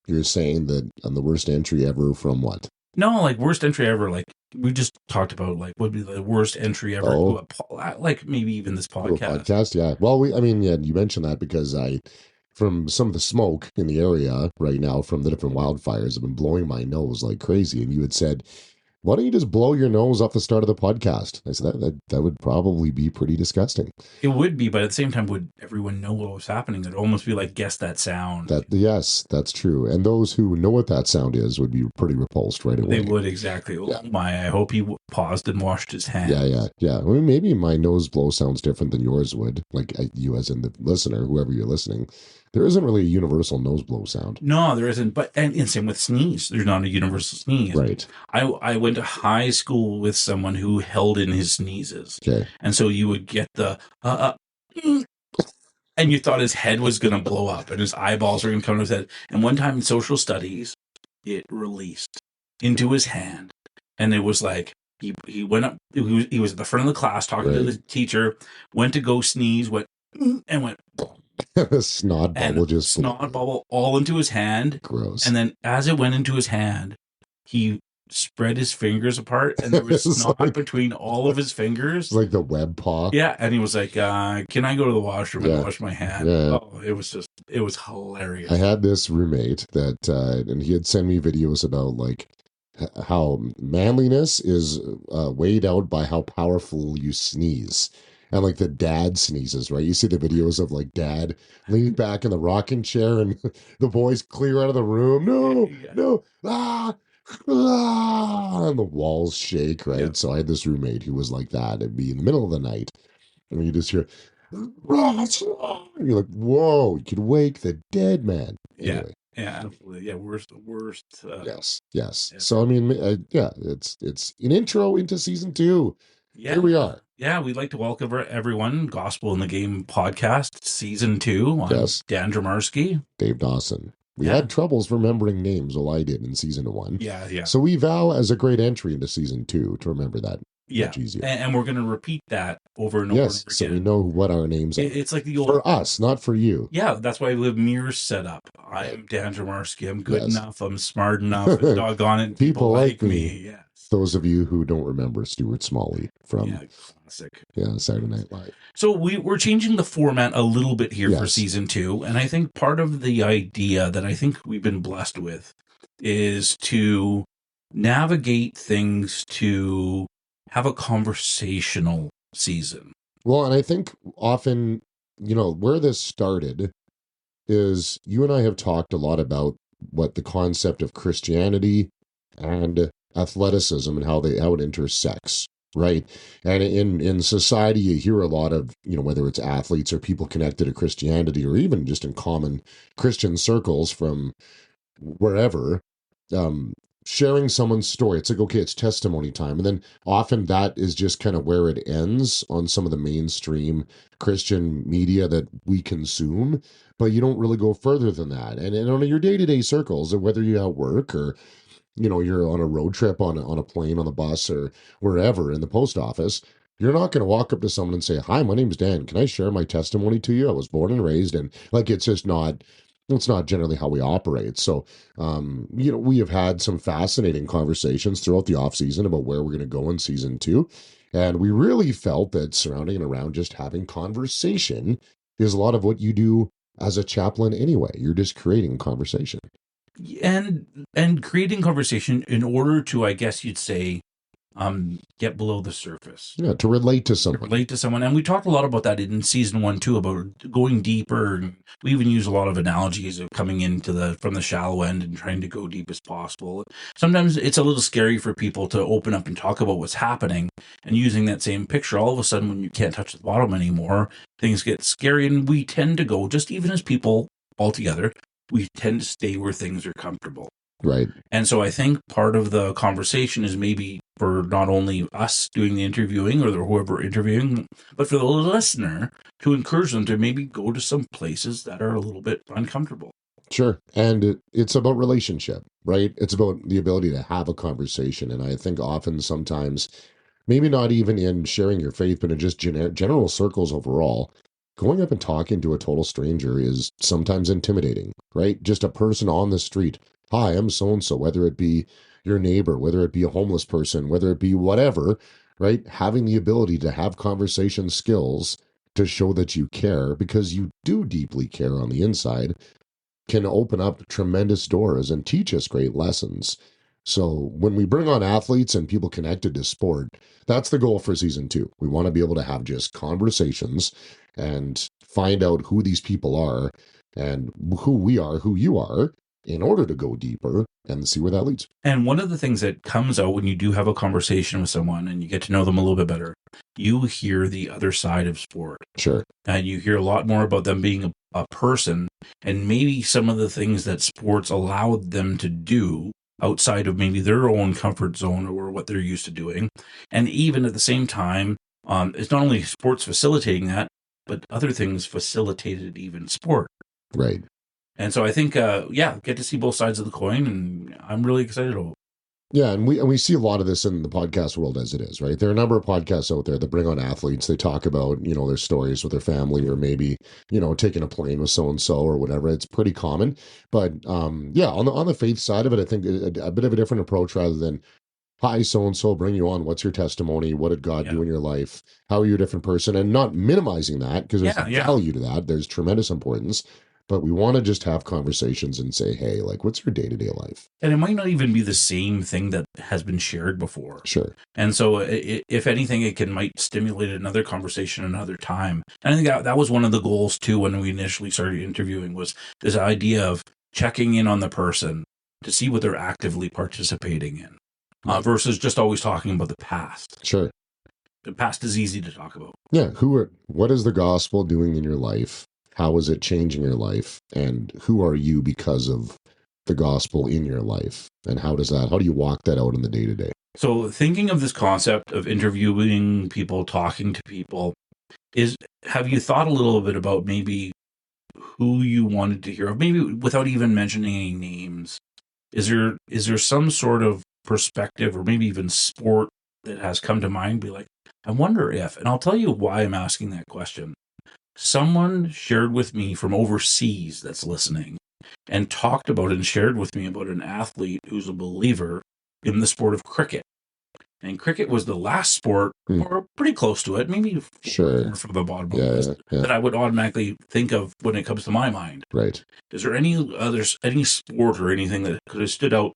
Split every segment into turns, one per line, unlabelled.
You're saying that on the worst entry ever from what?
No, like worst entry ever. Like we just talked about, like would be the worst entry ever to
Oh,
like maybe even this
to a
podcast.
podcast? Yeah. Well, I mean, yeah, you mentioned that because from some of the smoke in the area right now from the different wildfires have been blowing my nose like crazy. And you had said, why don't you just blow your nose off the start of the podcast? I said, that would probably be pretty disgusting.
It would be, but at the same time, would everyone know what was happening? It'd almost be like, guess that sound.
Yes, that's true. And those who know what that sound is would be pretty repulsed right
They
away.
would, exactly.
Yeah.
Oh my, I hope he paused and washed his hands.
Yeah. I mean, maybe my nose blow sounds different than yours would. Like you, as in the listener, whoever you're listening. There isn't really a universal nose blow sound.
No, there isn't. But and same with sneeze. There's not a universal sneeze.
Right.
I went to high school with someone who held in his sneezes,
Okay.
and so you would get the and you thought his head was going to blow up and his eyeballs were going to come to his head. And one time in social studies, it released into his hand, and it was like he went up. He was at the front of the class talking to the teacher. Went to go sneeze. Went and went.
The snot bubble just
snot bubble all into his hand.
Gross.
And then as it went into his hand, he spread his fingers apart, and there was snot like, between all of his fingers,
like the web paw.
Yeah, and he was like, "Can I go to the washroom and wash my hand?"
Yeah.
Oh, it was hilarious.
I had this roommate that, and he had sent me videos about like how manliness is weighed out by how powerful you sneeze. And like the dad sneezes, right? You see the videos of like dad leaning back in the rocking chair and the boys clear out of the room. No, and the walls shake, right? Yep. So I had this roommate who was like that. It'd be in the middle of the night. And you just hear, you're like, whoa, you could wake the dead man.
Anyway. Yeah, absolutely. Yeah, worst.
Yes. Yeah. So I mean, it's an intro into season 2. Yeah. Here we are.
Yeah, we'd like to welcome everyone. Gospel in the Game podcast, season 2. I'm Dan Dramarski.
Dave Dawson. We had troubles remembering names, well, I did in season 1.
Yeah.
So we vow as a great entry into season 2 to remember that.
Yeah,
much easier.
And we're going to repeat that over and over and over again.
So we know what our names are.
It's like the old...
For us, not for you.
Yeah, that's why we have mirrors set up. I'm Dan Dramarski. I'm good enough. I'm smart enough. And doggone it, people like me. Yeah.
Those of you who don't remember Stuart Smalley from
classic.
Saturday Night Live.
So we're changing the format a little bit here for season 2. And I think part of the idea that I think we've been blessed with is to navigate things to have a conversational season.
Well, and I think often, where this started is you and I have talked a lot about what the concept of Christianity and athleticism and how it intersects, right? And in society, you hear a lot of, whether it's athletes or people connected to Christianity or even just in common Christian circles from wherever, sharing someone's story. It's like, okay, it's testimony time. And then often that is just kind of where it ends on some of the mainstream Christian media that we consume, but you don't really go further than that. And on your day-to-day circles, whether you're at work or, you're on a road trip on a plane, on the bus or wherever in the post office, you're not going to walk up to someone and say, "Hi, my name's Dan. Can I share my testimony to you? I was born and raised." And like, it's just not... It's not generally how we operate. So, we have had some fascinating conversations throughout the off season about where we're going to go in season 2. And we really felt that surrounding and around just having conversation is a lot of what you do as a chaplain anyway. You're just creating conversation.
And creating conversation in order to, I guess you'd say, get below the surface.
Yeah, to relate to someone.
And we talked a lot about that in season 1 too, about going deeper. We even use a lot of analogies of coming into from the shallow end and trying to go deep as possible. Sometimes it's a little scary for people to open up and talk about what's happening, and using that same picture, all of a sudden when you can't touch the bottom anymore, things get scary, and we tend to go, just even as people altogether, we tend to stay where things are comfortable.
Right.
And so I think part of the conversation is maybe for not only us doing the interviewing or whoever interviewing, but for the listener to encourage them to maybe go to some places that are a little bit uncomfortable.
Sure. And it's about relationship, right? It's about the ability to have a conversation. And I think often sometimes, maybe not even in sharing your faith, but in just general circles overall, going up and talking to a total stranger is sometimes intimidating, right? Just a person on the street. Hi, I'm so and so, whether it be your neighbor, whether it be a homeless person, whether it be whatever, right? Having the ability to have conversation skills to show that you care because you do deeply care on the inside can open up tremendous doors and teach us great lessons. So when we bring on athletes and people connected to sport, that's the goal for season 2. We want to be able to have just conversations and find out who these people are and who we are, who you are, in order to go deeper and see where that leads.
And one of the things that comes out when you do have a conversation with someone and you get to know them a little bit better, you hear the other side of sport.
Sure.
And you hear a lot more about them being a person and maybe some of the things that sports allowed them to do outside of maybe their own comfort zone or what they're used to doing. And even at the same time, it's not only sports facilitating that, but other things facilitated even sport.
Right.
And so I think, get to see both sides of the coin, and I'm really excited about it.
Yeah, and we see a lot of this in the podcast world as it is, right? There are a number of podcasts out there that bring on athletes. They talk about, their stories with their family or maybe, taking a plane with so and so or whatever. It's pretty common. But on the faith side of it, I think a bit of a different approach rather than, hi, so and so, bring you on. What's your testimony? What did God do in your life? How are you a different person? And not minimizing that because there's value to that. There's tremendous importance. But we want to just have conversations and say, hey, like, what's your day-to-day life?
And it might not even be the same thing that has been shared before.
Sure.
And so if anything, it might stimulate another conversation another time. And I think that was one of the goals, too, when we initially started interviewing, was this idea of checking in on the person to see what they're actively participating in versus just always talking about the past.
Sure.
The past is easy to talk about.
Yeah. What is the gospel doing in your life? How is it changing your life? And who are you because of the gospel in your life? And how do you walk that out in the day-to-day?
So thinking of this concept of interviewing people, talking to people, have you thought a little bit about maybe who you wanted to hear of, maybe without even mentioning any names? Is there some sort of perspective or maybe even sport that has come to mind? Be like, I wonder if, and I'll tell you why I'm asking that question. Someone shared with me from overseas that's listening and talked about and shared with me about an athlete who's a believer in the sport of cricket. And cricket was the last sport, or pretty close to it, maybe
sure.
for the bottom of the list, that I would automatically think of when it comes to my mind.
Right.
Is there any sport or anything that could have stood out?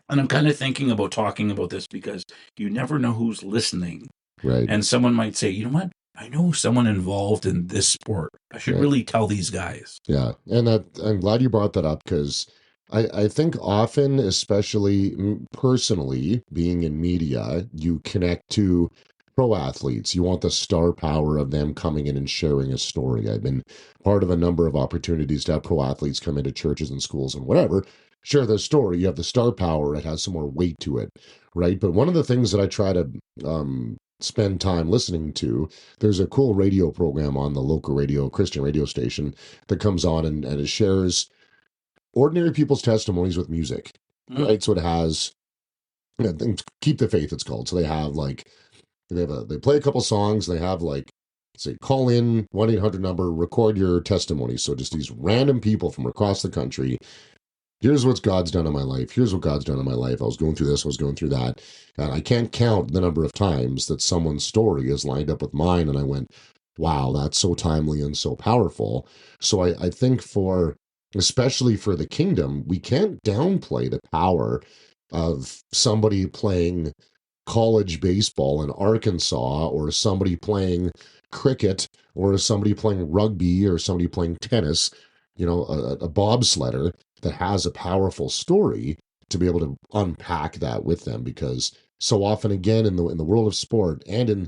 And I'm kind of thinking about talking about this because you never know who's listening.
Right.
And someone might say, you know what? I know someone involved in this sport. I should really tell these guys.
Yeah. And I'm glad you brought that up because I think often, especially personally, being in media, you connect to pro athletes. You want the star power of them coming in and sharing a story. I've been part of a number of opportunities to have pro athletes come into churches and schools and whatever, share their story. You have the star power. It has some more weight to it, right? But one of the things that I try to spend time listening to, there's a cool radio program on the local Christian radio station that comes on and it shares ordinary people's testimonies with music, right? So it has, Keep the Faith, it's called. So they have they play a couple songs, and they have say, call in 1-800 number, record your testimony. So just these random people from across the country. Here's what God's done in my life. Here's what God's done in my life. I was going through this, I was going through that. And I can't count the number of times that someone's story is lined up with mine. And I went, wow, that's so timely and so powerful. So I think especially for the kingdom, we can't downplay the power of somebody playing college baseball in Arkansas, or somebody playing cricket, or somebody playing rugby, or somebody playing tennis, a bobsledder that has a powerful story, to be able to unpack that with them. Because so often, again, in the world of sport and in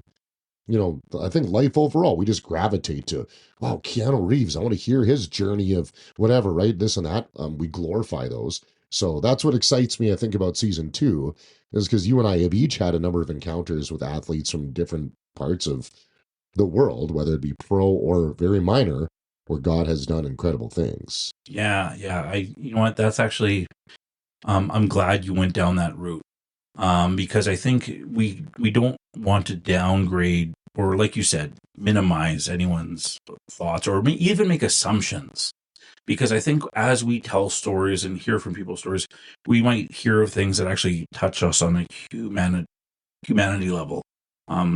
I think life overall, we just gravitate to, wow, Keanu Reeves, I want to hear his journey of whatever, right? This and that. We glorify those. So that's what excites me, I think, about season 2, is because you and I have each had a number of encounters with athletes from different parts of the world, whether it be pro or very minor, where God has done incredible things.
Yeah. You know what? That's actually, I'm glad you went down that route. Because I think we don't want to downgrade or like you said, minimize anyone's thoughts or even make assumptions. Because I think as we tell stories and hear from people's stories, we might hear of things that actually touch us on a humanity level.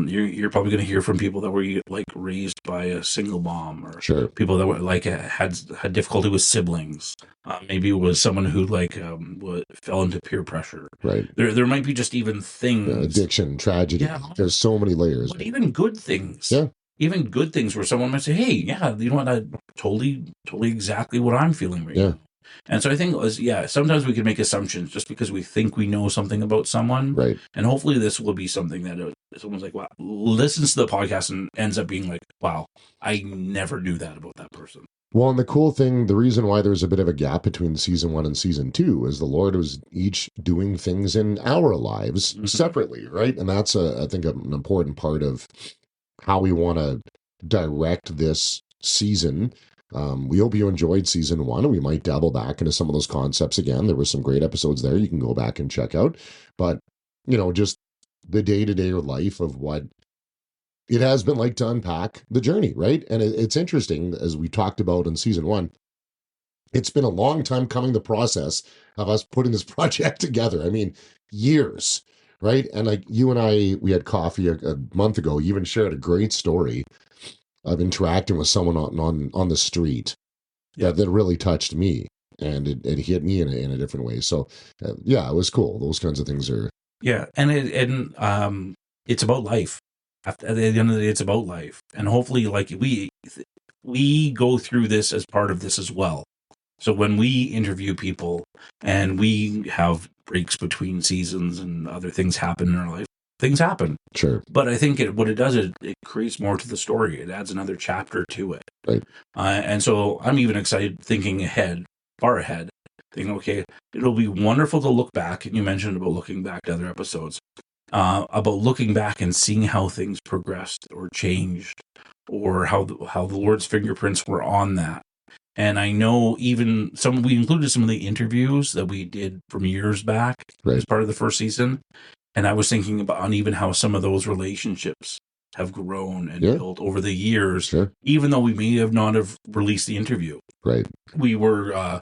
You're probably going to hear from people that were like raised by a single mom, or
Sure.
people that were like had difficulty with siblings. Maybe it was someone who like fell into peer pressure.
Right.
There might be just even things.
Addiction, tragedy.
Yeah,
There's so many layers.
but even good things.
Yeah.
Even good things where someone might say, "Hey, yeah, you know what? I totally exactly what I'm feeling right
Yeah.
now." And so I think it was, sometimes we can make assumptions just because we think we know something about someone.
Right.
And hopefully this will be something that someone's like, wow, listens to the podcast and ends up being like, wow, I never knew that about that person.
Well, and the cool thing, the reason why there's a bit of a gap between season 1 and season 2 is the Lord was each doing things in our lives separately, right? And that's, I think, an important part of how we want to direct this season. We hope you enjoyed season 1. We might dabble back into some of those concepts again. There were some great episodes there you can go back and check out. But, just the day-to-day life of what it has been like to unpack the journey, right? And it's interesting, as we talked about in season 1, it's been a long time coming, the process of us putting this project together. I mean, years, right? And like you and I, we had coffee a month ago. You even shared a great story of interacting with someone on the street that really touched me, and it hit me in a different way. So, yeah, it was cool. Those kinds of things are
and it's about life. At the end of the day, it's about life, and hopefully, like we go through this as part of this as well. So when we interview people and we have breaks between seasons and other things happen in our life, things happen.
Sure.
But I think what it does is it creates more to the story. It adds another chapter to it.
Right.
And so I'm even excited, thinking ahead, far ahead, thinking, okay, it'll be wonderful to look back. And you mentioned about looking back to other episodes, about looking back and seeing how things progressed or changed, or how the Lord's fingerprints were on that. And I know even we included some of the interviews that we did from years back as part of the first season. And I was thinking about on even how some of those relationships have grown and built over the years, even though we may have not have released the interview.
Right.
We were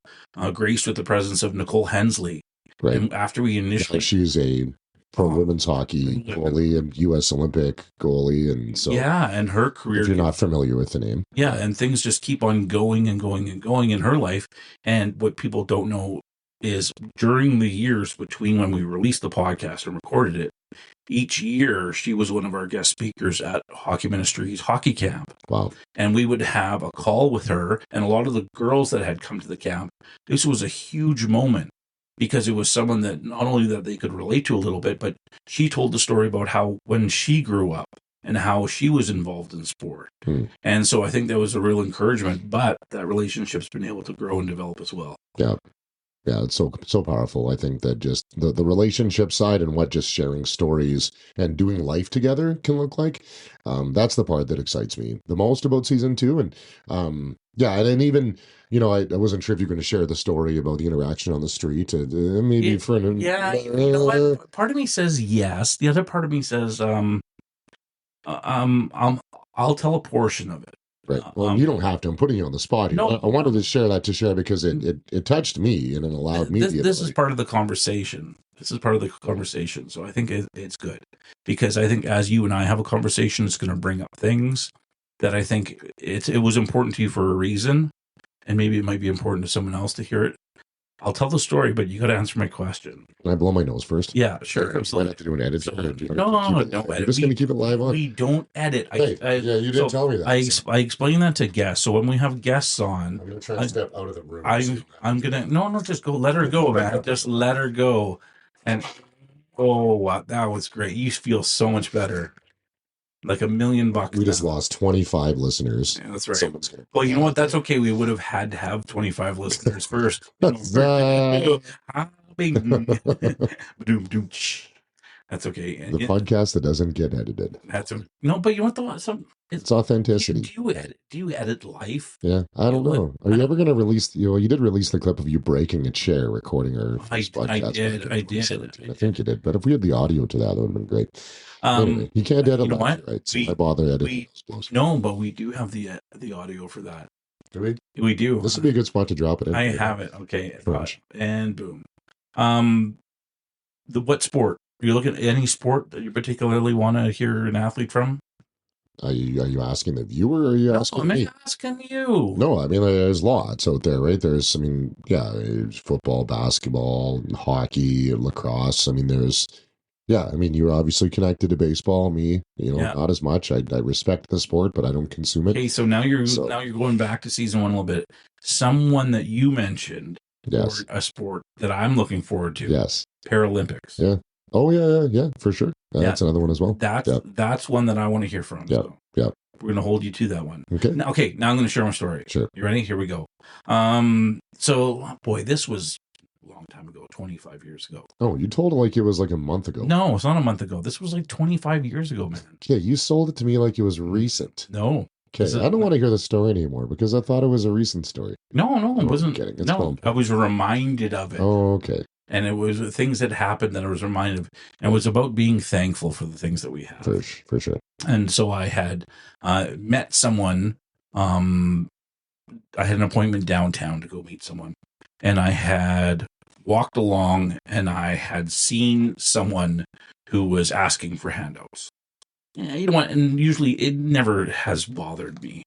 graced with the presence of Nicole Hensley.
Right.
And after we initially...
she's a pro women's hockey goalie and U.S. Olympic goalie. And so...
Yeah, and her career...
If you're not familiar with the name.
Yeah, and things just keep on going and going and going in her life. And what people don't know is during the years between when we released the podcast and recorded it, each year she was one of our guest speakers at Hockey Ministries Hockey Camp.
Wow.
And we would have a call with her and a lot of the girls that had come to the camp. This was a huge moment because it was someone that not only that they could relate to a little bit, but she told the story about how when she grew up and how she was involved in sport. And so I think that was a real encouragement, but that relationship's been able to grow and develop as well.
Yeah. Yeah, it's so powerful. I think that just the relationship side and what just sharing stories and doing life together can look like. That's the part that excites me the most about season 2. And and even, I wasn't sure if you're going to share the story about the interaction on the street. Maybe for an...
Yeah, you know what? Part of me says yes. The other part of me says, I'll tell a portion of it.
Right. Well, you don't have to. I'm putting you on the spot here.
No,
I wanted to share because it touched me and it allowed me to...
This is part of the conversation. So I think it's good because I think as you and I have a conversation, it's going to bring up things that I think it was important to you for a reason, and maybe it might be important to someone else to hear it. I'll tell the story, but you got to answer my question.
Can I blow my nose first?
Yeah, sure.
Absolutely. I have to do an edit.
No, edit.
We're just going to keep it live on.
We don't edit.
Yeah, you didn't tell me that.
I explain that to guests. So when we have guests on,
I'm going to try to step out of the room.
I'm going to, just go, let her go, man. Just let her go. And, oh, wow, that was great. You feel so much better. Like $1 million.
We just lost 25 listeners.
Yeah, that's right. Well, you know what? That's okay. We would have had to have 25 listeners first. That's okay.
The podcast that doesn't get edited.
No, but you know what?
It's authenticity.
Do you edit life?
Yeah, I don't
Like,
know. Are you ever going to release? You did release the clip of you breaking a chair recording our first podcast back in
I did,
2017. I think you did, but if we had the audio to that, that would have been great. Anyway, you can't edit
You know
life,
what?
right? So why bother editing
We
those blows?
no, but we do have the audio for that.
Do we?
We do.
This would be a good spot to drop it in.
I
Right
have
now.
it. Okay,
French.
and boom. The what sport? Are you looking at any sport that you particularly want to hear an athlete from?
Are you asking the viewer or are you
No,
asking
I'm
me?
asking you.
No, I mean, there's lots out there, right? There's, I mean, yeah, there's football, basketball, hockey, lacrosse. I mean, yeah, I mean, you're obviously connected to baseball. Me,
Yeah.
not as much. I respect the sport, but I don't consume it.
Okay, so
So,
now you're going back to season one a little bit. Someone that you mentioned for
yes,
a sport that I'm looking forward to,
yes,
Paralympics.
yeah. Oh, yeah, for sure.
Yeah,
That's another one as well.
That's one that I want to hear from.
Yeah,
So
yeah.
we're gonna hold you to that one.
Okay,
Now I'm gonna share my story.
sure.
You ready? Here we go. So boy, this was a long time ago, 25 years ago.
Oh, you told it like it was like a month ago.
No, it's not a month ago. This was like 25 years ago, man.
Yeah, you sold it to me like it was recent.
No.
Okay, I don't want to hear the story anymore because I thought it was a recent story.
No, it wasn't.
I'm kidding. It's
No,
fun.
I was reminded of it.
Oh, okay.
And it was things that happened that I was reminded of. And it was about being thankful for the things that we have.
For sure.
And so I had met someone. I had an appointment downtown to go meet someone. And I had walked along and I had seen someone who was asking for handouts. Yeah, you know what? And usually it never has bothered me.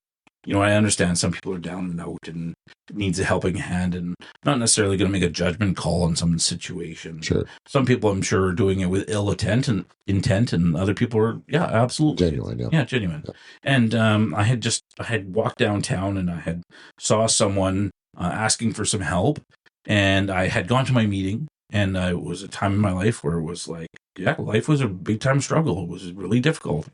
I understand some people are down and out and needs a helping hand, and not necessarily going to make a judgment call on someone's situation.
Sure.
Some people, I'm sure, are doing it with ill intent, and other people are, yeah, absolutely
Genuine, yeah.
Genuine.
Yeah.
And I had walked downtown and I had saw someone asking for some help, and I had gone to my meeting, and it was a time in my life where it was like, yeah, life was a big time struggle. It was really difficult.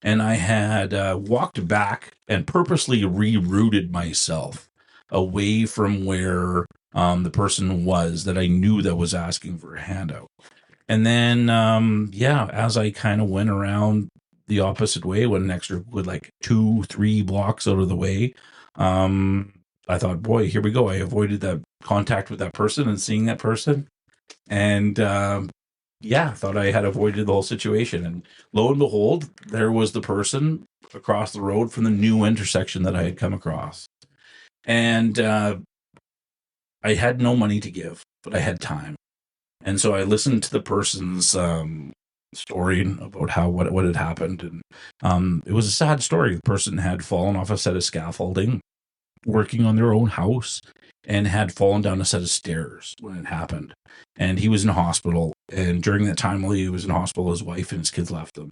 And I had walked back and purposely rerouted myself away from where the person was that I knew that was asking for a handout. And then, as I kind of went around the opposite way, went an extra with like 2-3 blocks out of the way, I thought, boy, here we go. I avoided that contact with that person and seeing that person. And I thought I had avoided the whole situation. And lo and behold, there was the person across the road from the new intersection that I had come across. And I had no money to give, but I had time. And so I listened to the person's story about what had happened. And it was a sad story. The person had fallen off a set of scaffolding, working on their own house, and had fallen down a set of stairs when it happened. And he was in hospital. And during that time while he was in hospital, his wife and his kids left him.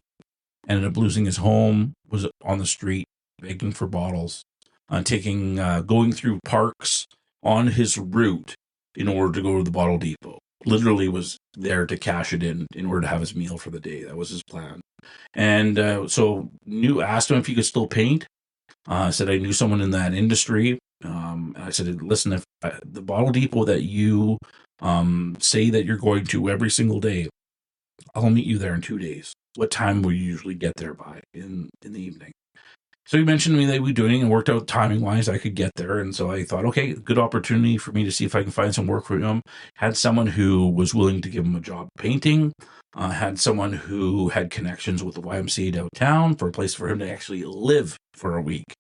Ended up losing his home, was on the street, begging for bottles, going through parks on his route in order to go to the bottle depot. Literally was there to cash it in order to have his meal for the day. That was his plan. And asked him if he could still paint. Said I knew someone in that industry. I said, listen, if the bottle depot that you say that you're going to every single day, I'll meet you there in 2 days. What time will you usually get there by in the evening? So he mentioned to me that we doing and worked out timing wise I could get there. And so I thought, okay, good opportunity for me to see if I can find some work for him. Had someone who was willing to give him a job painting. Had someone who had connections with the YMCA downtown for a place for him to actually live for a week.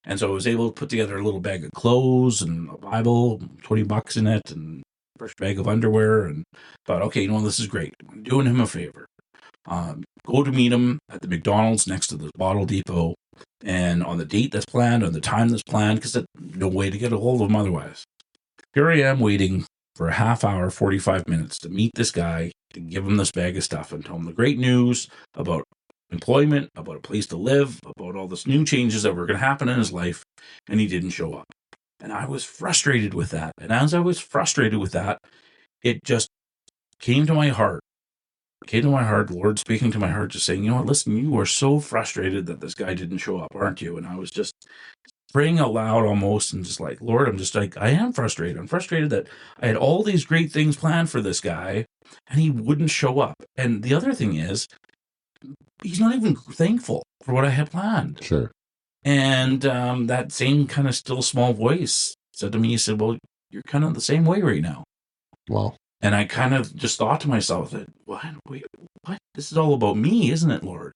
And so I was able to put together a little bag of clothes and a Bible, $20 in it, and a fresh bag of underwear, and thought, okay, this is great. I'm doing him a favor. Go to meet him at the McDonald's next to the bottle depot, and on the date that's planned, on the time that's planned, because there's no way to get a hold of him otherwise. Here I am waiting for a half hour, 45 minutes to meet this guy, to give him this bag of stuff and tell him the great news about employment, about a place to live, about all this new changes that were going to happen in his life, and he didn't show up. And I was frustrated with that. And as I was frustrated with that, it just came to my heart. The Lord speaking to my heart, just saying, listen, you are so frustrated that this guy didn't show up, aren't you? And I was just praying out loud almost, and just like, Lord, I'm just like, I am frustrated. I'm frustrated that I had all these great things planned for this guy, and he wouldn't show up. And the other thing is, he's not even thankful for what I had planned.
Sure.
And that same kind of still small voice said to me, he said, well, you're kind of the same way right now.
Wow.
And I kind of just thought to myself that, what? Wait, what? This is all about me, isn't it, Lord?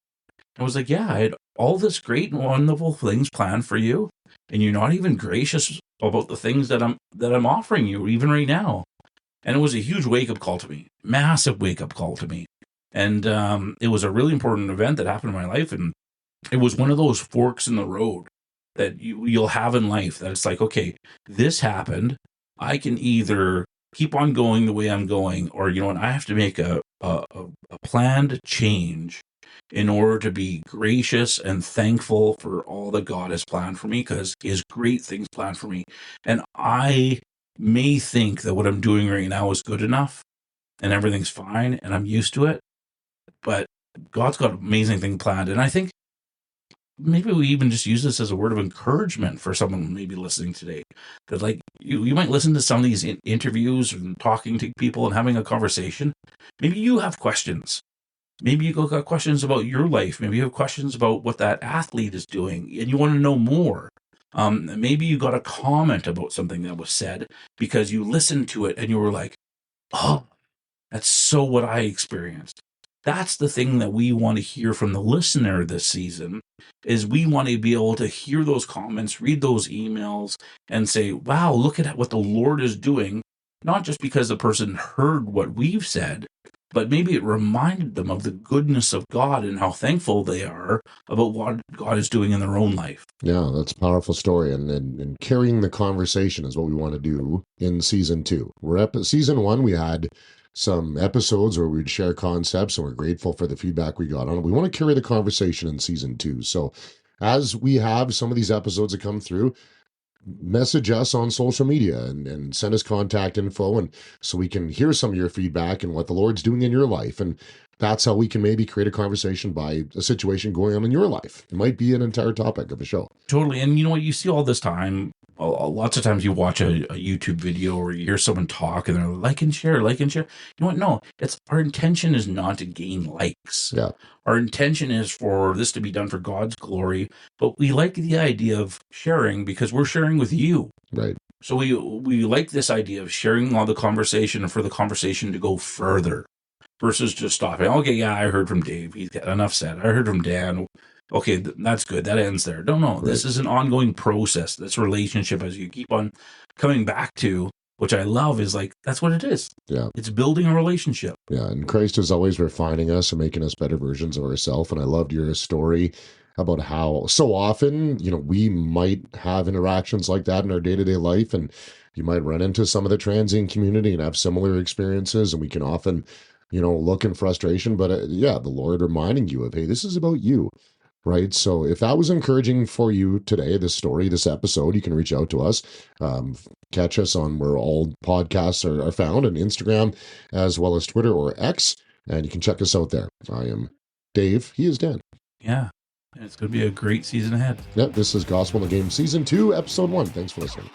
I was like, yeah, I had all this great and wonderful things planned for you, and you're not even gracious about the things that I'm offering you, even right now. And it was a huge wake up call to me, massive wake up call to me. And it was a really important event that happened in my life, and it was one of those forks in the road that you'll have in life. That it's like, okay, this happened. I can either keep on going the way I'm going, or you know what, I have to make a planned change in order to be gracious and thankful for all that God has planned for me, because He has great things planned for me. And I may think that what I'm doing right now is good enough and everything's fine and I'm used to it, but God's got amazing things planned. And I think maybe we even just use this as a word of encouragement for someone maybe listening today. That like you might listen to some of these interviews and talking to people and having a conversation. Maybe you have questions. Maybe you got questions about your life. Maybe you have questions about what that athlete is doing and you want to know more. Maybe you got a comment about something that was said because you listened to it and you were like, oh, that's so what I experienced. That's the thing that we want to hear from the listener this season is we want to be able to hear those comments, read those emails and say, wow, look at what the Lord is doing. Not just because the person heard what we've said, but maybe it reminded them of the goodness of God and how thankful they are about what God is doing in their own life.
Yeah, that's a powerful story. And carrying the conversation is what we want to do in season 2. Season 1, we had some episodes where we'd share concepts, and we're grateful for the feedback we got on it. We want to carry the conversation in season 2. So as we have some of these episodes that come through, message us on social media and send us contact info, and so we can hear some of your feedback and what the Lord's doing in your life. And that's how we can maybe create a conversation by a situation going on in your life. It might be an entire topic of a show.
Totally. And you know what? You see all this time. Lots of times you watch a YouTube video or you hear someone talk and they're like and share, like and share. You know what? No, it's our intention is not to gain likes.
Yeah.
Our intention is for this to be done for God's glory. But we like the idea of sharing because we're sharing with you.
Right.
So we like this idea of sharing all the conversation and for the conversation to go further versus just stopping. Okay, yeah, I heard from Dave. He's got enough said. I heard from Dan. Okay, that's good. That ends there. No.
Right.
This is an ongoing process. This relationship, as you keep on coming back to, which I love, is like, that's what it is.
Yeah.
It's building a relationship.
Yeah. And Christ is always refining us and making us better versions of ourselves. And I loved your story about how so often, we might have interactions like that in our day-to-day life, and you might run into some of the transient community and have similar experiences, and we can often, look in frustration, but the Lord reminding you of, hey, this is about you. Right. So if that was encouraging for you today, this story, this episode, you can reach out to us. Catch us on where all podcasts are found, on Instagram as well as Twitter or X. And you can check us out there. I am Dave. He is Dan.
Yeah. And it's going to be a great season ahead.
Yep. This is Gospel in the Game Season 2, Episode 1. Thanks for listening.